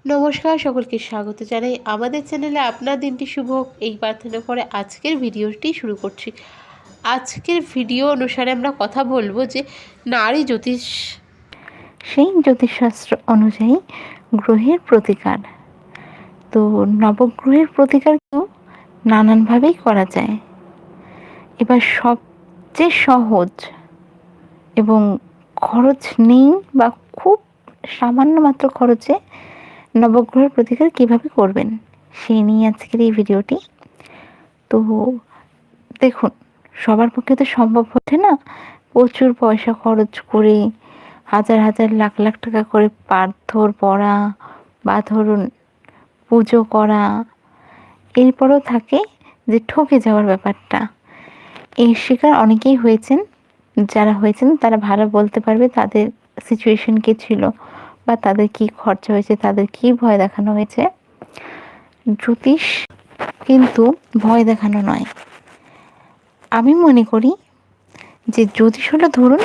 নমস্কার, সকলকে স্বাগত জানাই আমাদের চ্যানেলে। আপনার দিনটি শুভ হোক এই প্রার্থনা করে আজকের ভিডিওটি শুরু করছি। আজকের ভিডিও অনুসারে আমরা কথা বলবো যে নারী জ্যোতিষ, সেই জ্যোতিষশাস্ত্র অনুযায়ী গ্রহের প্রতিকার। তো নবগ্রহের প্রতিকার কিন্তু নানানভাবেই করা যায়। এবার সবচেয়ে সহজ এবং খরচ নেই বা খুব সামান্য মাত্র খরচে নবগ্রহের প্রতিকার কিভাবে করবেন সেই নিয়ে আজকের এই ভিডিওটি। তো দেখুন, সবার পক্ষে তো সম্ভব হচ্ছে না প্রচুর পয়সা খরচ করে হাজার হাজার লাখ লাখ টাকা করে পাথর পড়া বা ধরুন পুজো করা। এরপরও থাকে যে ঠকে যাওয়ার ব্যাপারটা। এর শিকার অনেকেই হয়েছেন। যারা হয়েছেন তারা ভালো বলতে পারবে তাদের সিচুয়েশন কী ছিল বা তাদের কী খরচা হয়েছে, তাদের কী ভয় দেখানো হয়েছে। জ্যোতিষ কিন্তু ভয় দেখানো নয়। আমি মনে করি যে জ্যোতিষ হলো ধরুন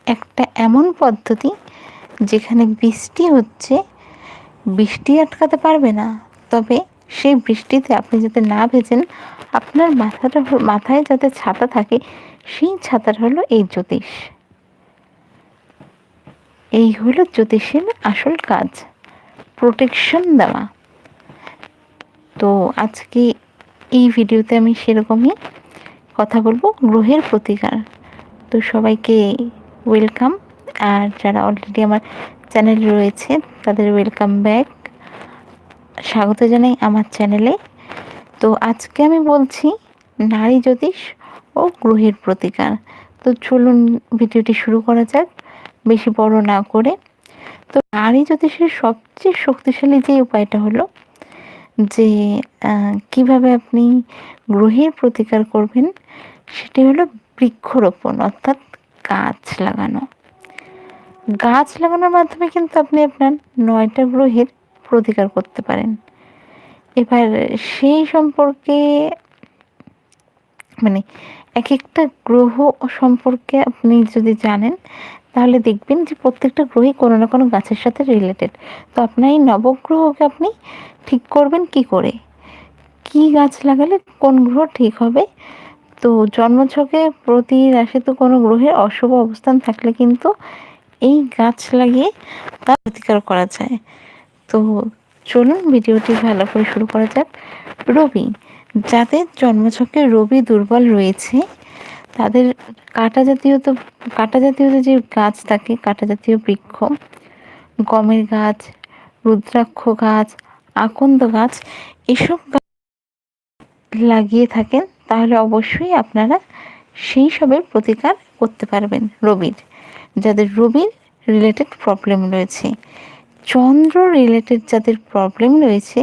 একটা এমন পদ্ধতি যেখানে বৃষ্টি হচ্ছে, বৃষ্টি আটকাতে পারবে না, তবে সেই বৃষ্টিতে আপনি যাতে না ভেজেন, আপনার মাথায় যাতে ছাতা থাকে, সেই ছাতাটা হলো এই জ্যোতিষ। এই হলো জ্যোতিষের আসল কাজ, প্রোটেকশন দেওয়া। তো আজকে এই ভিডিওতে আমি সেরকমই কথা বলবো, গ্রহের প্রতিকার। তো সবাইকে ওয়েলকাম। আর যারা অলরেডি আমার চ্যানেলে রয়েছে তাদের ওয়েলকাম ব্যাক, স্বাগত জানাই আমার চ্যানেলে। তো আজকে আমি বলছি নারী জ্যোতিষ ও গ্রহের প্রতিকার। তো চলুন ভিডিওটি শুরু করা যাক, বেশি বড় না করে। তো নারী জ্যোতিষের সবচেয়ে শক্তিশালী যে উপায়টা হলো যে কিভাবে আপনি গ্রহের প্রতিকার করবেন, সেটি হলো বৃক্ষরোপণ, অর্থাৎ গাছ লাগানো। গাছ লাগানোর মাধ্যমে কিন্তু আপনি আপনার 9টা গ্রহের প্রতিকার করতে পারেন। এবার সেই সম্পর্কে মানে এক একটা গ্রহ সম্পর্কে আপনি যদি জানেন, তাহলে দেখবেন যে প্রত্যেকটা গ্রহই কোনো না কোনো গাছের সাথে রিলেটেড। তো আপনার এই নবগ্রহকে আপনি ঠিক করবেন কি করে, কি গাছ লাগালে কোন গ্রহ ঠিক হবে। তো জন্মছকে প্রতি রাশিতে কোনো গ্রহের অশুভ অবস্থান থাকলে কিন্তু এই গাছ লাগিয়ে তার প্রতিকার করা যায়। তো চলুন ভিডিওটি ভালো করে শুরু করা যাক। রবি, যাদের জন্মছকে রবি দুর্বল রয়েছে তাদের কাঁটা জাতীয় যে গাছ থাকে, কাঁটা জাতীয় বৃক্ষ, গমের গাছ, রুদ্রাক্ষ গাছ, আকন্দ গাছ, এসব গাছ লাগিয়ে থাকেন তাহলে অবশ্যই আপনারা সেই সবের প্রতিকার করতে পারবেন। রবির, যাদের রবির রিলেটেড প্রবলেম রয়েছে, চন্দ্র রিলেটেড যাদের প্রবলেম রয়েছে,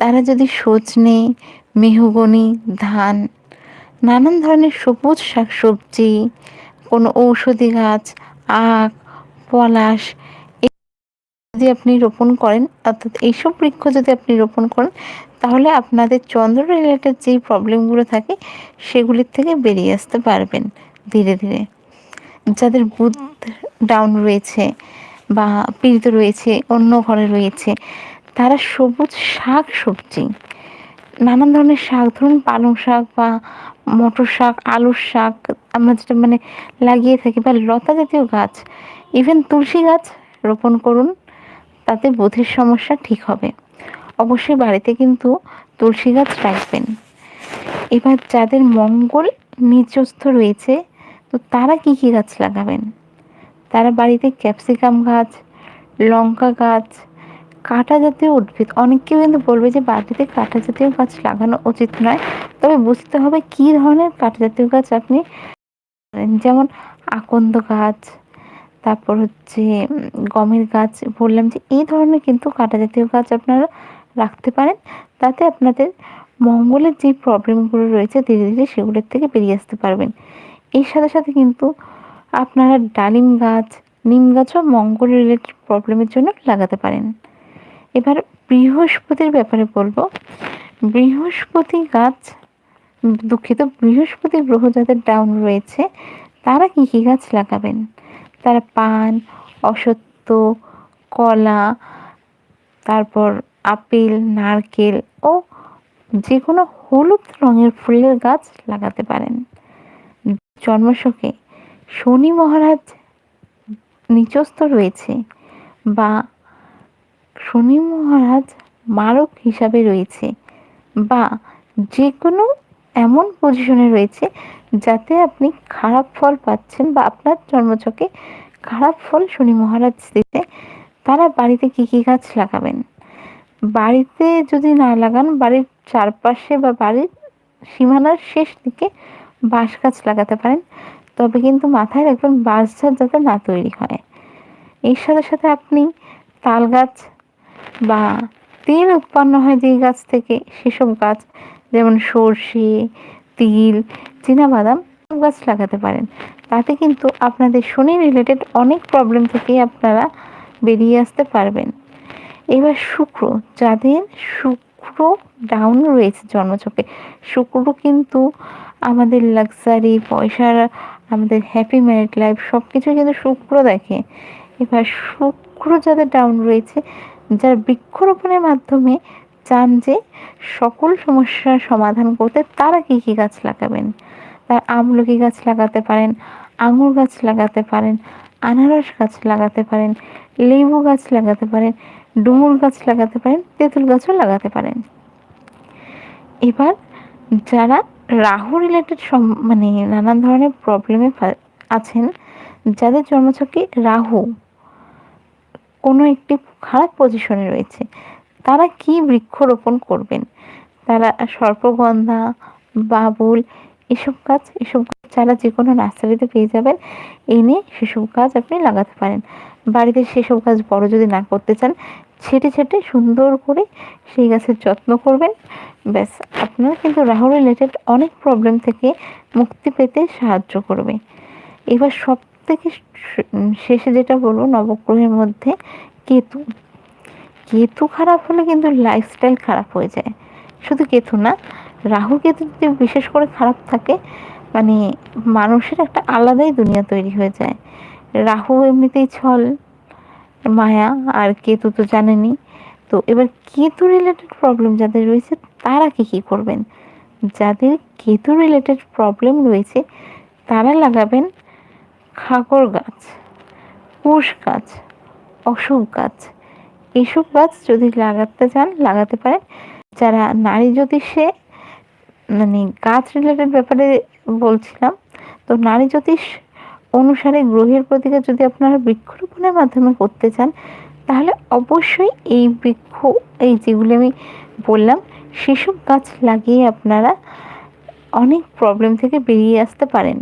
তারা যদি সজনে, মেহগনি, ধান, নানান ধরনের সবুজ শাকসবজি, কোনো ঔষধি গাছ, আখ, পলাশ যদি আপনি রোপণ করেন, অর্থাৎ এইসব বৃক্ষ যদি আপনি রোপণ করেন, তাহলে আপনাদের চন্দ্র রিলেটেড যেই প্রবলেমগুলো থাকে সেগুলির থেকে বেরিয়ে আসতে পারবেন ধীরে ধীরে। যাদের বুধ ডাউন রয়েছে বা পীড়িত রয়েছে, অন্য ঘরে রয়েছে, তারা সবুজ শাক সবজি, নানান ধরনের শাক, ধরুন পালং শাক বা মটর শাক, আলুর শাক আমরা যেটা লাগিয়ে থাকি, বা লতা জাতীয় গাছ, ইভেন তুলসী গাছ রোপণ করুন, তাতে বুধের সমস্যা ঠিক হবে। অবশ্যই বাড়িতে কিন্তু তুলসী গাছ রাখবেন। এবার যাদের মঙ্গল নিচস্থ রয়েছে, তো তারা কি কি গাছ লাগাবেন? তারা বাড়িতে ক্যাপসিকাম গাছ, লঙ্কা গাছ, কাঁটা জাতীয় উদ্ভিদ, অনেকেই কিন্তু বলবে যে বাড়িতে কাঁটা জাতীয় গাছ লাগানো উচিত নয়, তবে বুঝতে হবে কী ধরনের কাঁটা জাতীয় গাছ আপনি, যেমন আকন্দ গাছ, তারপর হচ্ছে গমের গাছ, বললাম যে এই ধরনের কিন্তু কাঁটা জাতীয় গাছ আপনারা রাখতে পারেন। তাতে আপনাদের মঙ্গলের যে প্রবলেমগুলো রয়েছে ধীরে ধীরে সেগুলোর থেকে বেরিয়ে আসতে পারবেন। এর সাথে সাথে কিন্তু আপনারা ডালিম গাছ, নিম গাছও মঙ্গল রিলেটেড প্রবলেমের জন্য লাগাতে পারেন। এবার বৃহস্পতির ব্যাপারে বলবো। বৃহস্পতি গাছ, দুঃখিত, বৃহস্পতি গ্রহ যাদের ডাউন রয়েছে তারা কি কি গাছ লাগাবেন? তারা পান, অশ্বত্থ, কলা, তারপর আপেল, নারকেল ও যে কোনো হলুদ রঙের ফুলের গাছ লাগাতে পারেন। জন্মছকে শনি মহারাজ নিচস্থ রয়েছে বা শনি মহারাজ মারক হিসাবে রয়েছে বা যে কোনো এমন পজিশনে রয়েছে যাতে আপনি খারাপ ফল পাচ্ছেন বা আপনার জন্মছকে খারাপ ফল শনি মহারাজ দিতে, তারা বাড়িতে কী কী গাছ লাগাবেন? বাড়িতে যদি না লাগান, বাড়ির চারপাশে বা বাড়ির সীমানার শেষ দিকে বাঁশ গাছ লাগাতে পারেন। তবে কিন্তু মাথায় রাখবেন বাঁশঝাড় যাতে না তৈরি হয়। এর সাথে সাথে আপনি তাল গাছ বা তেল উৎপন্ন হয় যেই গাছ থেকে, সেসব গাছ যেমন সর্ষে, তিল, চীনাবাদাম গাছ লাগাতে পারেন। তাতে কিন্তু আপনাদের শনি রিলেটেড অনেক প্রবলেম থেকে আপনারা বেরিয়ে আসতে পারবেন। এবার শুক্র, যাদের শুক্র ডাউন রয়েছে জন্মছকে, শুক্র কিন্তু আমাদের লাক্সারি, পয়সার, আমাদের হ্যাপি ম্যারিড লাইফ সব কিছু কিন্তু শুক্র দেখে। এবার শুক্র যাদের ডাউন রয়েছে, যারা বৃক্ষরোপণের মাধ্যমে চান যে সকল সমস্যার সমাধান করতে, তারা কী কী গাছ লাগাবেন? তারা আমলকি গাছ লাগাতে পারেন, আঙুর গাছ লাগাতে পারেন, আনারস গাছ লাগাতে পারেন, লেবু গাছ লাগাতে পারেন, ডুমুর গাছ লাগাতে পারেন, তেঁতুল গাছও লাগাতে পারেন। এবার যারা রাহু রিলেটেড মানে নানান ধরনের প্রবলেমে আছেন, যাদের জন্মছকে রাহু কোনো একটি খারাপ পজিশনে রয়েছে, তারা কি বৃক্ষরোপণ করবেন? তারা সর্পগন্ধা, বাবুল এসব গাছ চারা যে কোনো নার্সারিতে পেয়ে যাবেন। এনে সেসব গাছ আপনি লাগাতে পারেন। বাড়িতে সেসব গাছ বড় যদি না করতে চান, ছেটে ছেটে সুন্দর করে সেই গাছের যত্ন করবেন। ব্যাস, আপনার কিন্তু রাহু রিলেটেড অনেক প্রবলেম থেকে মুক্তি পেতে সাহায্য করবে। এবার সব থেকে শেষে যেটা বলবো, নবগ্রহের মধ্যে কেতু। কেতু খারাপ হলে কিন্তু লাইফস্টাইল খারাপ হয়ে যায়। শুধু কেতু না, রাহু কেতু যদি বিশেষ করে খারাপ থাকে, মানে মানুষের একটা আলাদাই দুনিয়া তৈরি হয়ে যায়। রাহু এমনিতেই ছল, মায়া, আর কেতু তো জানেনই। তো এবার কেতু রিলেটেড প্রবলেম যাদের রয়েছে, তারা কি করবেন? যাদের কেতু রিলেটেড প্রবলেম রয়েছে, তারা লাগাবেন খাগর গাছ, কুশ গাছ, অশোক গাছ। এইসব গাছ যদি লাগাতে চান লাগাতে পারেন। যারা নারী জ্যোতিষে, মানে গাছ রিলেটেড ব্যাপারে বলছিলাম, তো নারী জ্যোতিষ অনুসারে গ্রহের প্রতিকার যদি আপনারা বৃক্ষরোপণের মাধ্যমে করতে চান, তাহলে অবশ্যই এই বৃক্ষ, এই যেগুলি আমি বললাম, সেসব গাছ লাগিয়ে আপনারা অনেক প্রবলেম থেকে বেরিয়ে আসতে পারেন।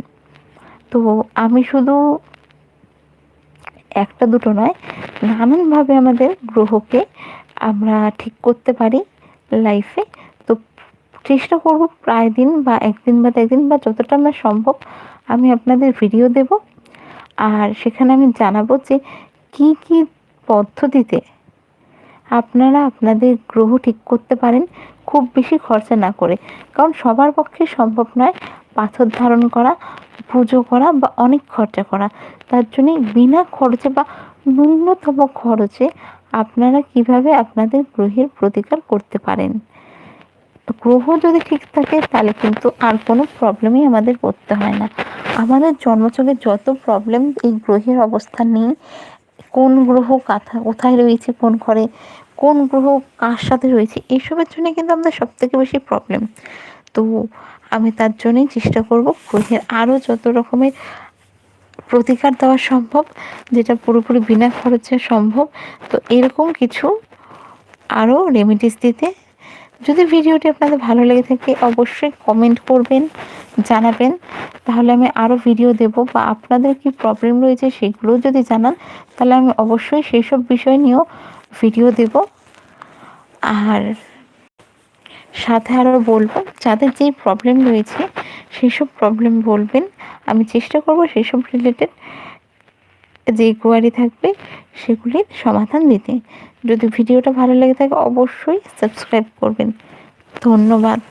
তো আমি শুধু একটা দুটো নয়, নানানভাবে আমাদের গ্রহকে আমরা ঠিক করতে পারি লাইফে। তো চেষ্টা করব প্রায় দিন বা একদিন বা একদিন বা যতটা আমার সম্ভব আমি আপনাদের ভিডিও দেব। আর সেখানে আমি জানাবো যে কি কি পদ্ধতিতে আপনারা আপনাদের গ্রহ ঠিক করতে পারেন খুব বেশি খরচা না করে। কারণ সবার পক্ষে সম্ভব নয় পাথর ধারণ করা, পুজো করা বা অনেক খরচা করা। তার জন্যে বিনা খরচে বা ন্যূনতম খরচে আপনারা কিভাবে আপনাদের গ্রহের প্রতিকার করতে পারেন। গ্রহ যদি ঠিক থাকে তাহলে কিন্তু আর কোনো প্রবলেমই আমাদের পড়তে হয় না। আমাদের জন্মছকে যত প্রবলেম এই গ্রহের অবস্থান নিয়ে, কোন গ্রহ কোথায় রয়েছে, কোন ঘরে কোন গ্রহ কার সাথে রয়েছে, এইসবের জন্য কিন্তু আমাদের সবথেকে বেশি প্রবলেম। তো আমি তার জন্যই চেষ্টা করব গ্রহের আরও যত রকমের প্রতিকার দেওয়া সম্ভব, যেটা পুরোপুরি বিনা খরচে সম্ভব, তো এরকম কিছু আরও রেমেডিস দিতে। যদি ভিডিওটি আপনাদের ভালো লেগে থাকে অবশ্যই কমেন্ট করবেন, জানাবেন, তাহলে আমি আরও ভিডিও দেব। বা আপনাদের কি প্রবলেম রয়েছে সেগুলো যদি জানান, তাহলে আমি অবশ্যই সেই সব বিষয় নিয়েও ভিডিও দেব। আর সাথে আরও বলবো, যাদের যেই প্রবলেম রয়েছে সেই সব প্রবলেম বলবেন, আমি চেষ্টা করব সেই সব রিলেটেড যেই কোয়ারি থাকবে সেগুলির সমাধান দিতে। যদি ভিডিওটা ভালো লেগে থাকে অবশ্যই সাবস্ক্রাইব করবেন। ধন্যবাদ।